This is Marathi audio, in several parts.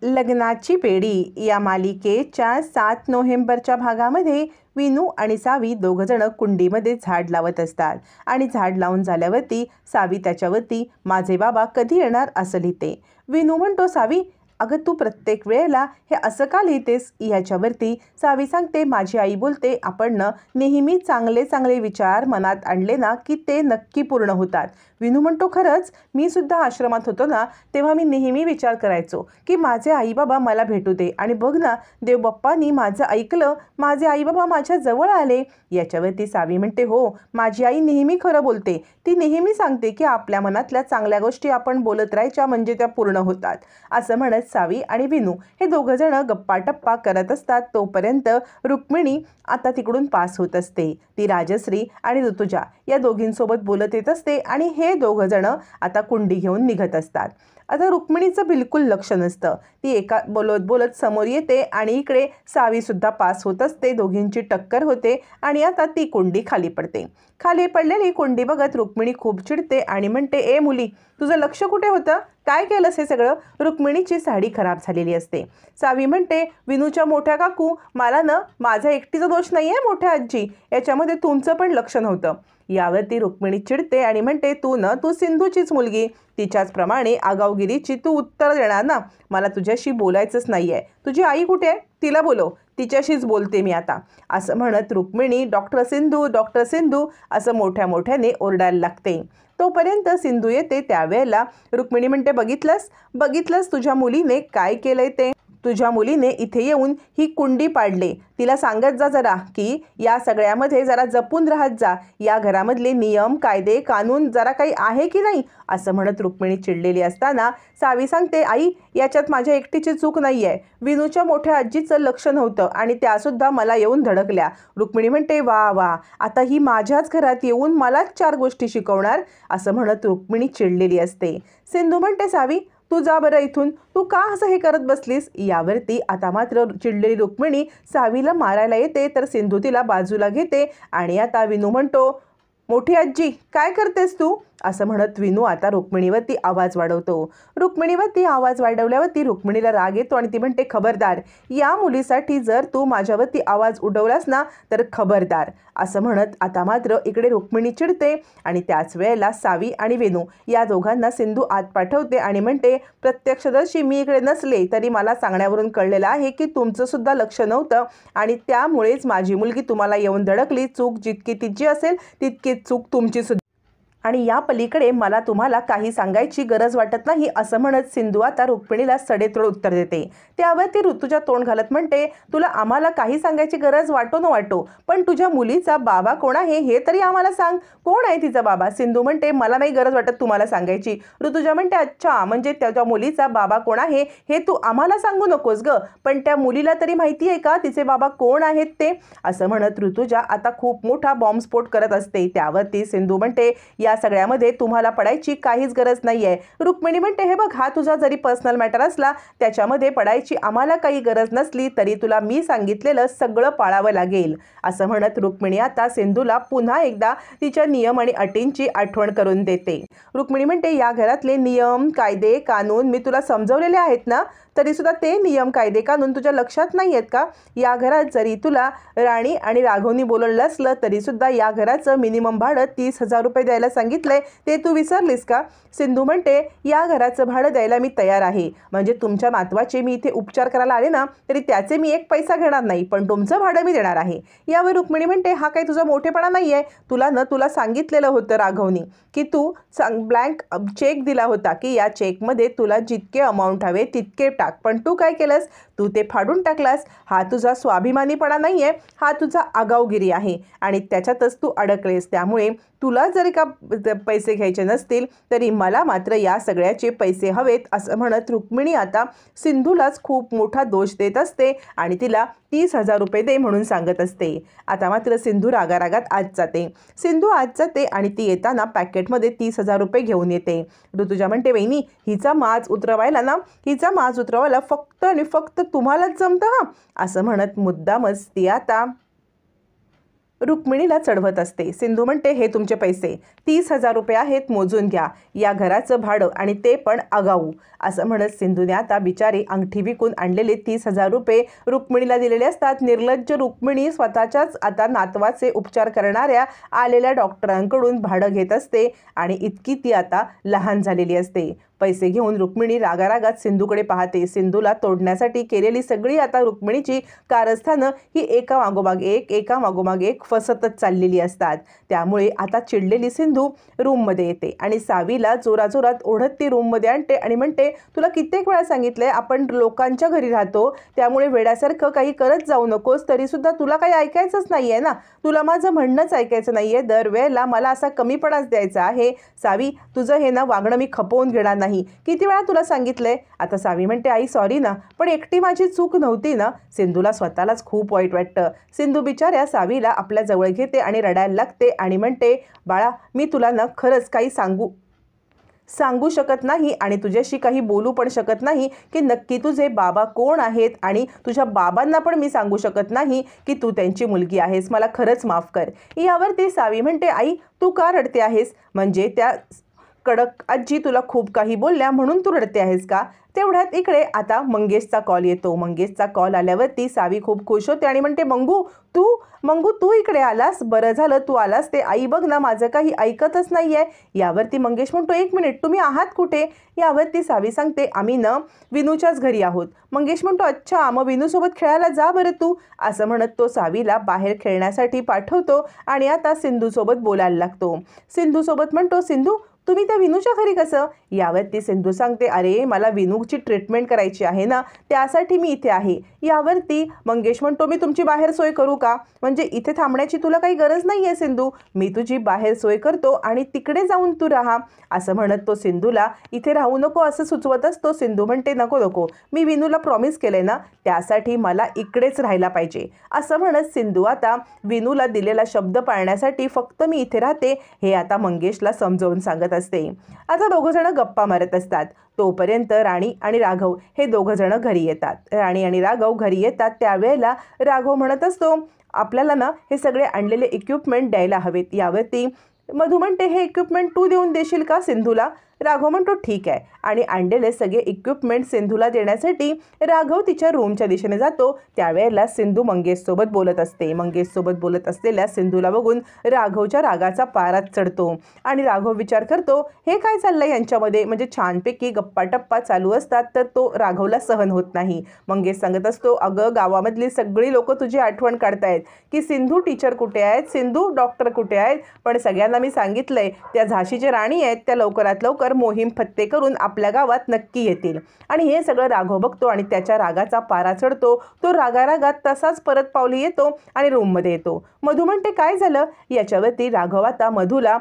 लग्नाची पेढी या मालिकेच्या 7 नोव्हेंबरच्या भागामध्ये विनू आणि सावी दोघंजण कुंडीमध्ये झाड लावत असतात आणि झाड लावून झाल्यावरती सावी त्याच्यावरती माझे बाबा कधी येणार असं लिहिते. विनू म्हणतो, सावी अगं तू प्रत्येक वेळेला हे असं का लिहितेस? याच्यावरती सावी सांगते, माझी आई बोलते आपण नेहमी चांगले चांगले विचार मनात आणले ना की ते नक्की पूर्ण होतात. विनू म्हणतो, खरंच मी सुद्धा आश्रमात होतो ना तेव्हा मी नेहमी विचार करायचो की माझे आईबाबा मला भेटू दे आणि बघ ना देवबाप्पांनी माझं ऐकलं, माझे आईबाबा माझ्या जवळ आले. याच्यावरती सावी म्हणते, हो माझी आई नेहमी खरं बोलते. ती नेहमी सांगते की आपल्या मनातल्या चांगल्या गोष्टी आपण बोलत राहायच्या म्हणजे त्या पूर्ण होतात. असं म्हणत सावी आणि विनू हे दोघंजण गप्पा टप्पा करत असतात. तोपर्यंत रुक्मिणी आता तिकडून पास होत असते. ती राजश्री आणि ऋतुजा या दोघींसोबत बोलत येत असते आणि हे दोघंजण आता कुंडी घेऊन निघत असतात. आता रुक्मिणीचं बिलकुल लक्ष नसतं. ती एका बोलत बोलत समोर येते आणि इकडे सावीसुद्धा पास होत असते. दोघींची टक्कर होते आणि आता ती कुंडी खाली पडते. खाली पडलेली कुंडी बघत रुक्मिणी खूप चिडते आणि म्हणते, ए मुली तुझं लक्ष कुठे होतं? काय केलंस हे सगळं? रुक्मिणीची साडी खराब झालेली असते. सावी म्हणते, विनूच्या मोठ्या काकू मला माझा एकटीचा दोष नाही आहे मोठ्या आजी, याच्यामध्ये तुमचं पण लक्ष नव्हतं. यावरती रुक्मिणी चिडते आणि म्हणते, तू सिंधूचीच मुलगी, तिच्याचप्रमाणे आगाऊगिरीची तू उत्तर देणार ना? मला तुझ्याशी बोलायचंच नाही आहे. तुझी आई कुठे आहे? तिला बोलव, तिच्याशीच बोलते मी आता. असं म्हणत रुक्मिणी डॉक्टर सिंधू असं मोठ्या मोठ्याने ओरडायला लागते. तोपर्यंत सिंधू येते. त्यावेळेला रुक्मिणी म्हणते, बघितलंस तुझ्या मुलीने काय केलंय ते? तुझ्या मुलीने इथे येऊन ही कुंडी पाडले. तिला सांगत जा जरा की या सगळ्यामध्ये जरा जपून राहत जा. या घरामधले नियम कायदे कानून जरा काही आहे की नाही? असं म्हणत रुक्मिणी चिडलेली असताना सावी सांगते, आई याच्यात माझ्या एकटीची चूक नाही आहे. विनूच्या मोठ्या आजीचं लक्ष नव्हतं आणि त्यासुद्धा मला येऊन धडकल्या. रुक्मिणी म्हणते, वा आता ही माझ्याच घरात येऊन मलाच 4 गोष्टी शिकवणार. असं म्हणत रुक्मिणी चिडलेली असते. सिंधू म्हणते, सावी तू जा बरं इथून, तू का असं हे करत बसलीस? यावरती आता मात्र चिडलेली रुक्मिणी सावीला मारायला येते. तर सिंधू तिला बाजूला घेते आणि आता विनू म्हणतो, मोठी आजी काय करतेस तू? असं म्हणत विनू आता रुक्मिणीवरती आवाज वाढवतो. रुक्मिणीवरती आवाज वाढवल्यावरती रुक्मिणीला राग येतो आणि ती म्हणते, खबरदार, या मुलीसाठी जर तू माझ्यावरती आवाज उडवलास ना तर खबरदार. असं म्हणत आता मात्र इकडे रुक्मिणी चिडते आणि त्याच वेळेला सावी आणि विनू या दोघांना सिंधू आत पाठवते आणि म्हणते, प्रत्यक्षदर्शी मी इकडे नसले तरी मला सांगण्यावरून कळलेलं आहे की तुमचं सुद्धा लक्ष नव्हतं आणि त्यामुळेच माझी मुलगी तुम्हाला येऊन धडकली. चूक जितकी तिची असेल तितकीच चूक तुमची सुद्धा आणि या पलीकडे मला तुम्हाला काही सांगायची गरज वाटत नाही. असं म्हणत सिंधू आता रुक्मिणीला सडेतोड उत्तर देते. त्यावर ती ऋतुजा तोंड घालत म्हणते, तुला आम्हाला काही सांगायची गरज वाटो न वाटो पण तुझ्या मुलीचा बाबा कोण आहे हे तरी आम्हाला सांग. कोण आहे तिचा बाबा? सिंधू म्हणते, मला नाही गरज वाटत तुम्हाला सांगायची. ऋतुजा म्हणते, अच्छा म्हणजे त्याच्या मुलीचा बाबा कोण आहे हे तू आम्हाला सांगू नकोस ग, पण त्या मुलीला तरी माहिती आहे का तिचे बाबा कोण आहेत ते? असं म्हणत ऋतुजा आता खूप मोठा बॉम्बस्फोट करत असते. त्यावरती सिंधू म्हणते, या सगळ्यामध्ये तुम्हाला पडायची काहीच गरज नाहीये. रुक्मिणी म्हणते, हे बघ हा तुझा जरी पर्सनल मॅटर असला त्याच्यामध्ये पडायची आम्हाला काही गरज नसली तरी तुला मी सांगितलेलं सगळं पाळावं लागेल. असं म्हणत रुक्मिणी आता सिंधूला पुन्हा एकदा तिच्या नियम आणि अटींची आठवण करून देते. रुक्मिणी म्हणते, या घरातले नियम कायदे कानून मी तुला समजवलेले आहेत ना, तरीसुद्धा ते नियम कायदे कानून तुझ्या लक्षात नाही आहेत का? या घरात जरी तुला राणी आणि राघवनी बोलवलं असलं तरीसुद्धा या घराचं मिनिमम भाडं 30,000 रुपये द्यायला सांगितलंय, ते तू विसरलीस का? सिंधू म्हणते, या घराचं भाडं द्यायला मी तयार आहे. म्हणजे तुमच्या नातवाचे मी इथे उपचार करायला आले ना तरी त्याचे मी 1 पैसा घेणार नाही, पण तुमचं भाडं मी देणार आहे. यावर रुक्मिणी म्हणते, हा काही तुझा मोठेपणा नाही आहे. तुला सांगितलेलं होतं राघवनी की तू ब्लँक चेक दिला होता की या चेकमध्ये तुला जितके अमाऊंट हवे तितके टाक, पण तू काय केलंस? तू ते फाडून टाकलास. हा तुझा स्वाभिमानीपणा नाही आहे, हा तुझा आगाऊगिरी आहे आणि त्याच्यातच तू अडकलेस. त्यामुळे तुला जरी का पैसे घ्यायचे नसतील तरी मला मात्र या सगळ्याचे पैसे हवेत. असं म्हणत रुक्मिणी आता सिंधूलाच खूप मोठा दोष देत असते आणि तिला 30,000 रुपये दे म्हणून सांगत असते. आता मात्र सिंधू रागारागात आत जाते आणि ती येताना पॅकेटमध्ये 30,000 रुपये घेऊन येते. ऋतुजा म्हणते, वहिनी हिचा माज उतरवायला फक्त आणि फक्त तुम्हालाच जमतं हा. असं म्हणत मुद्दामच ती आता रुक्मिणीला चढवत असते. सिंधू म्हणते, हे तुमचे पैसे 30,000 रुपये आहेत, मोजून घ्या. या घराचं भाडं आणि ते पण आगाऊ. असं म्हणत सिंधूने आता बिचारी अंगठी विकून आणलेले 30,000 रुपये रुक्मिणीला दिलेले असतात. निर्लज्ज रुक्मिणी स्वतःच्याच आता नातवाचे उपचार करणाऱ्या आलेल्या डॉक्टरांकडून भाडं घेत असते आणि इतकी ती आता लहान झालेली असते. पैसे घेऊन रुक्मिणी रागारागात सिंधूकडे पाहते. सिंधूला तोडण्यासाठी केलेली सगळी आता रुक्मिणीची कारस्थानं ही एका मागोमाग एक फसतच चाललेली असतात. त्यामुळे आता चिडलेली सिंधू रूममध्ये येते आणि सावीला जोराजोरात ओढत ती रूममध्ये आणते आणि म्हणते, तुला कित्येक वेळा सांगितलंय आपण लोकांच्या घरी राहतो, त्यामुळे वेड्यासारखं काही करत जाऊ नकोस. तरीसुद्धा तुला काही ऐकायचंच नाही आहे ना, तुला माझं म्हणणंच ऐकायचं नाही आहे. दरवेळेला मला असा कमीपणाच द्यायचा आहे. सावी, तुझं हे ना वागणं मी खपवून घेणार नाही. किती वेळा तुला सांगितलंय. आता सावी म्हणते, आई सॉरी ना, पण एकटी माझी चूक नव्हती ना. सिंधूला स्वतःलाच खूप वाईट वाटतं. सिंधू बिचाऱ्या सावीला आपल्या जवळ घेते आणि रडायला लागते आणि म्हणते, बाळा, मी तुला ना खरंच काही सांगू शकत नाही आणि तुझ्याशी काही बोलू पण शकत नाही की नक्की तुझे बाबा कोण आहेत, आणि तुझ्या बाबांना पण मी सांगू शकत नाही की तू त्यांची मुलगी आहेस. मला खरंच माफ कर. यावरती सावी म्हणते, आई तू का रडते आहेस? म्हणजे त्या कडक आजी तुला खूप काही बोलल्या म्हणून तू रडते आहेस का? तेवढ्यात इकडे आता मंगेशचा कॉल येतो. मंगेशचा कॉल आल्यावरती सावी खूप खुश होते आणि म्हणते, मंगू तू इकडे आलास, बरं झालं तू आलास. ते आई बघ ना, माझं काही ऐकतच नाही आहे. यावरती मंगेश म्हणतो, 1 मिनिट, तुम्ही आहात कुठे? यावरती सावी सांगते, आम्ही ना विनूच्याच घरी आहोत. मंगेश म्हणतो, अच्छा, मग विनूसोबत खेळायला जा बरं तू. असं म्हणत तो सावीला बाहेर खेळण्यासाठी पाठवतो आणि आता सिंधूसोबत बोलायला लागतो. सिंधूसोबत म्हणतो, सिंधू तुम्ही त्या विनूच्या घरी कसं? यावरती सिंधू सांगते, अरे मला विनूची ट्रीटमेंट करायची आहे ना, त्यासाठी मी इथे आहे. यावरती मंगेश म्हणतो, मी तुमची बाहेर सोय करू का? म्हणजे इथे थांबण्याची तुला काही गरज नाही आहे सिंधू, मी तुझी बाहेर सोय करतो आणि तिकडे जाऊन तू राहा. असं म्हणत तो सिंधूला इथे राहू नको असं सुचवत असतो. सिंधू म्हणते, नको, मी विनूला प्रॉमिस केले ना, त्यासाठी मला इकडेच राहायला पाहिजे. असं म्हणत सिंधू आता विनूला दिलेला शब्द पाळण्यासाठी फक्त मी इथे राहते हे आता मंगेशला समजावून सांगत असते. आता दोघंजण गप्पा मारत असतात. तोपर्यंत राणी आणि राघव हे दोघंजण घरी येतात. राणी आणि राघव घरी येतात त्यावेळेला राघव म्हणत असतो, आपल्याला ना हे सगळे आणलेले इक्विपमेंट द्यायला हवेत. यावरती मधू म्हणते, हे इक्विपमेंट तू देऊन देशील का सिंधूला? राघव म्हणतो, ठीक आहे. आणि आणलेले सगळे इक्विपमेंट सिंधूला देण्यासाठी राघव तिच्या रूमच्या दिशेने जातो. त्यावेळेला सिंधू मंगेशसोबत बोलत असते. मंगेशसोबत बोलत असलेल्या सिंधूला बघून राघवच्या रागाचा पाराच चढतो आणि राघव विचार करतो, हे काय चाललंय यांच्यामध्ये? म्हणजे छानपैकी गप्पा चालू असतात तर तो राघवला सहन होत नाही. मंगेश सांगत असतो, अगं गावामधली सगळी लोक तुझी आठवण काढतायत की सिंधू टीचर कुठे आहेत, सिंधू डॉक्टर कुठे आहेत. पण सगळ्यांना मी सांगितलंय त्या झाशीच्या राणी आहेत त्या लवकरात लवकर मोहीम फत्ते करून आपल्या गावात नक्की येतील. आणि हे सगळं राघव बघतो आणि त्याच्या रागाचा पारा चढतो. तो रागारागात तसाच परत पावली येतो आणि रूममध्ये येतो. मधू म्हणते, काय झालं? याच्यावरती राघव आता मधूला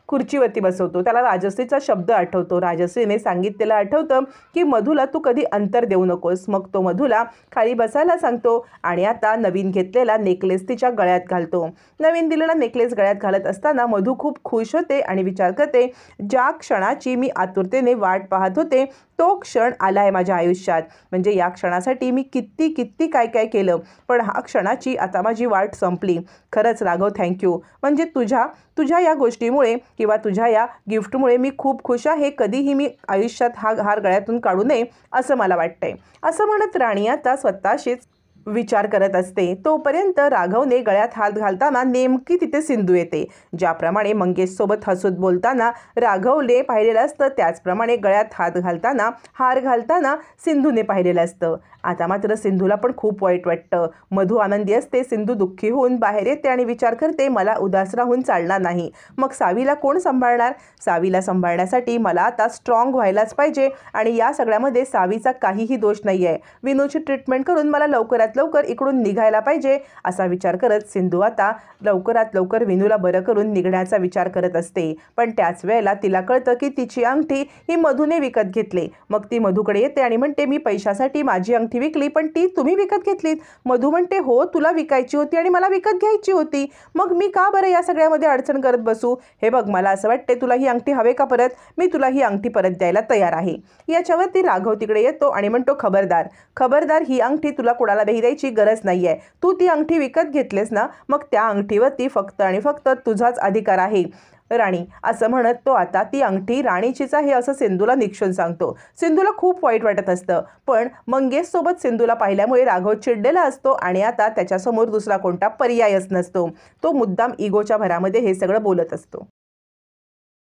खुर्चीवरती बसवतो. त्याला राजश्रीचा शब्द आठवतो. राजश्रीने सांगितलेलं आठवतं की मधूला तू कधी अंतर देऊ नकोस. मग तो मधूला खाली बसायला सांगतो आणि आता नवीन घेतलेला नेकलेस तिच्या गळ्यात घालतो. नवीन दिलेला नेकलेस गळ्यात घालत असताना मधू खूप खुश होते आणि विचार करते, ज्या क्षणाची मी आतुरतेने वाट पाहत होते तो क्षण आला आहे माझ्या आयुष्यात. म्हणजे या क्षणासाठी मी किती काय केलं, पण हा क्षणाची आता माझी वाट संपली. खरंच राघव, थँक्यू. म्हणजे तुझ्या या गोष्टीमुळे किंवा तुझ्या या गिफ्टमुळे मी खूप खुश आहे. कधीही मी आयुष्यात हा हार गळ्यातून काढू नये असं मला वाटतंय. असं म्हणत राणी आता स्वतःशीच विचार करत असते. तोपर्यंत राघवने गळ्यात हात घालताना नेमकी तिथे सिंधू येते. ज्याप्रमाणे मंगेशसोबत हसूत बोलताना राघवने पाहिलेलं असतं त्याचप्रमाणे गळ्यात हात घालताना हार घालताना सिंधूने पाहिलेलं असतं. आता मात्र सिंधूला पण खूप वाईट वाटतं. मधू आनंदी असते, सिंधू दुःखी होऊन बाहेर येते आणि विचार करते, मला उदास राहून चालणार नाही. मग सावीला कोण सांभाळणार? सावीला सांभाळण्यासाठी मला आता स्ट्रॉंग व्हायलाच पाहिजे आणि या सगळ्यामध्ये सावीचा काहीही दोष नाही आहे. विनूची ट्रीटमेंट करून मला लवकरात लवकर इकडून निघायला पाहिजे असा विचार करत सिंधू आता लवकरात लवकर विनूला बरं करून निघण्याचा विचार करत असते. पण त्याच वेळेला तिला कळतं की तिची अंगठी ही मधूने विकत घेतली. मग ती मधूकडे येते आणि म्हणते, मी पैशासाठी माझी अंगठी विकली पण ती तुम्ही विकत घेतलीत. मधू म्हणते, हो, तुला विकायची होती आणि मला विकत घ्यायची होती. मग मी का बरं या सगळ्यामध्ये अडचण करत बसू? हे बघ, मला असं वाटते तुला ही अंगठी हवे का परत? मी तुला ही अंगठी परत द्यायला तयार आहे. याच्यावरती राघव तिकडे येतो आणि म्हणतो, खबरदार, ही अंगठी तुला कोणाला द्यायची गरज नाही आहे. तू ती अंगठी विकत घेतलीस ना, मग त्या अंगठीवरती फक्त आणि फक्त तुझाच अधिकार आहे राणी, असं म्हणत तो आता ती अंगठी राणीचीच आहे असं सिंधूला निक्षून सांगतो. सिंधूला खूप वाईट वाटत असतं, पण मंगेशसोबत सिंधूला पाहिल्यामुळे राघव चिडलेला असतो आणि आता त्याच्यासमोर दुसरा कोणता पर्यायच नसतो. तो मुद्दाम इगोच्या भरामध्ये हे सगळं बोलत असतो.